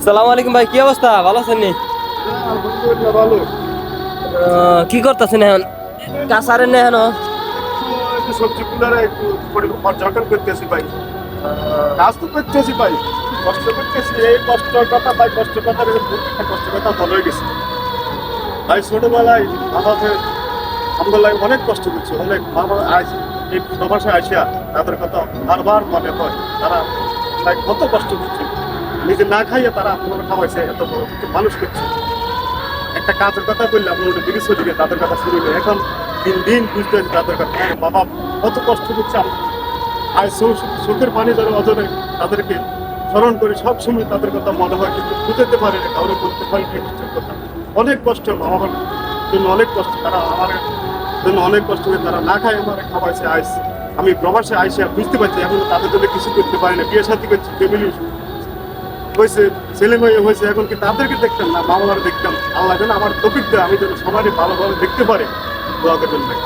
সালাম আলাইকুম ভাই, কি অবস্থা? ভালো আছেন নি? আলহামদুলিল্লাহ ভালো। কি করতেছেন এখন? কাজ আরেন না এখন? একটু সবজি গুলারে একটু পর্যবেক্ষণ করতেছি ভাই। কাজ তো করতেছি ভাই, কষ্ট করতেছি। এই কষ্টের কথা ভাই, কষ্টের কথা প্রত্যেকটা কষ্টের কথা ভালো হয়ে গেছে ভাই। ছোটবেলায় আমাদের আমাদের লাগে অনেক কষ্ট করছে, অনেক বাবা আজ এই প্রবাসে আসিয়া তাদের কথা বারবার মনে হয়। তারা তাই কত কষ্ট করছে, নিজে না খাইয়ে তারা আপনার খাওয়াইছে, এত বড় কিছু মানুষ করছে। একটা কাজের কথা বললাম ওটা ব্রিটিশ দিকে তাদের কথা শুরু হলো। এখন দিন দিন বুঝতে হচ্ছে তাদের কথা, আমার বাবা কত কষ্ট করছে। আজ চোখের পানি ধরে অজরে তাদেরকে স্মরণ করে সবসময় তাদের কথা মনে হয়, কিন্তু বুঝতে পারে না, কাউরে বলতে পারি না কষ্টের কথা। অনেক কষ্ট আমার জন্য, অনেক কষ্ট। তারা আমার জন্য অনেক কষ্ট করে তারা না খায় আমার খাওয়াইছে। আইস আমি প্রবাসে আইসে বুঝতে পারছি এখন তাদের জন্য কিছু করতে পারি না। বিয়ে সাথী করছি, ফ্যামিলি হয়েছে, ছেলে মেয়ে হয়েছে, এখন কি তাদেরকে দেখতাম না, মা বাবার দেখতাম। আল্লাহ যেন আমার তৌফিক দেয়, আমি যেন সবারই ভালোভাবে দেখতে পারি, দোয়া করবেন ভাই।